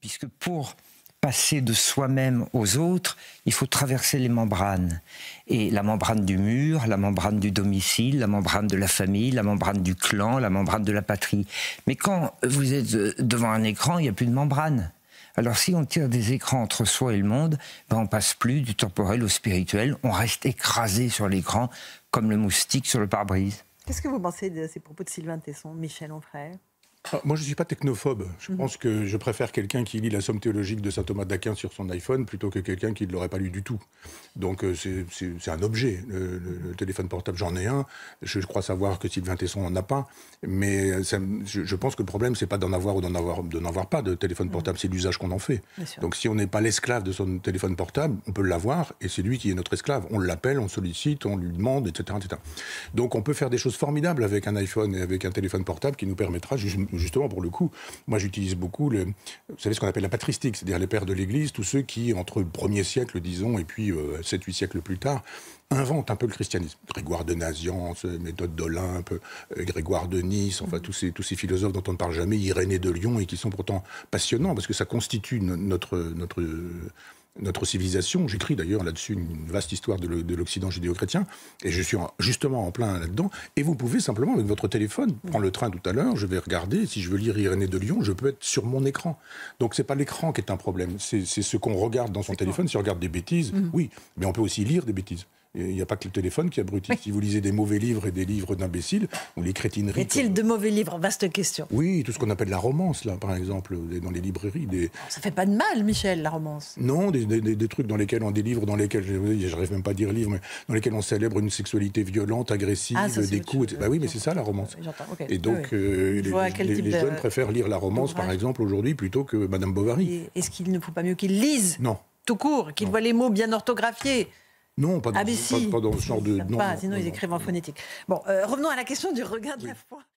Puisque pour passer de soi-même aux autres, il faut traverser les membranes. Et la membrane du mur, la membrane du domicile, la membrane de la famille, la membrane du clan, la membrane de la patrie. Mais quand vous êtes devant un écran, il n'y a plus de membrane. Alors si on tire des écrans entre soi et le monde, ben on passe plus du temporel au spirituel, on reste écrasé sur l'écran comme le moustique sur le pare-brise. Qu'est-ce que vous pensez de ces propos de Sylvain Tesson, Michel Onfray ? Moi, je ne suis pas technophobe. Je pense que je préfère quelqu'un qui lit la somme théologique de saint Thomas d'Aquin sur son iPhone plutôt que quelqu'un qui ne l'aurait pas lu du tout. Donc, c'est un objet. Le téléphone portable, j'en ai un. Je crois savoir que Sylvain Tesson n'en a pas. Mais je pense que le problème, c'est pas d'en avoir ou de n'avoir pas de téléphone portable. C'est l'usage qu'on en fait. Donc, si on n'est pas l'esclave de son téléphone portable, on peut l'avoir et c'est lui qui est notre esclave. On l'appelle, on le sollicite, on lui demande, etc., etc. Donc, on peut faire des choses formidables avec un iPhone et avec un téléphone portable qui nous permettra justement, pour le coup, moi j'utilise beaucoup, vous savez ce qu'on appelle la patristique, c'est-à-dire les pères de l'Église, tous ceux qui, entre le 1er siècle, disons, et puis 7-8 siècles plus tard, inventent un peu le christianisme. Grégoire de Nazianze, Méthode d'Olympe, Grégoire de Nice, enfin tous ces philosophes dont on ne parle jamais, Irénée de Lyon, et qui sont pourtant passionnants, parce que ça constitue notre civilisation. J'écris d'ailleurs là-dessus une vaste histoire de l'Occident judéo-chrétien, et je suis justement en plein là-dedans. Et vous pouvez simplement, avec votre téléphone, prendre le train tout à l'heure, je vais regarder, si je veux lire Irénée de Lyon, je peux être sur mon écran. Donc c'est pas l'écran qui est un problème, c'est ce qu'on regarde dans son téléphone. Si on regarde des bêtises, oui, mais on peut aussi lire des bêtises. Il n'y a pas que le téléphone qui abrutit. Oui. Si vous lisez des mauvais livres et des livres d'imbéciles, ou les crétineries... Y a-t-il de mauvais livres? Vaste question. Oui, tout ce qu'on appelle la romance, là, par exemple, dans les librairies. Ça fait pas de mal, Michel, la romance. Non, des trucs dans lesquels des livres dans lesquels, j'arrive même pas à dire livre, mais dans lesquels on célèbre une sexualité violente, agressive, des coups, etc. Bah oui, mais c'est ça, la romance. Okay. Et donc, les jeunes préfèrent lire la romance, par exemple, aujourd'hui, plutôt que Madame Bovary. Est-ce qu'il ne faut pas mieux qu'ils lisent? Non. Tout court, qu'ils voient les mots bien orthographiés? Non, pas dans ce genre de... Sinon, ils écrivent en phonétique. Bon, revenons à la question du regard de la foi.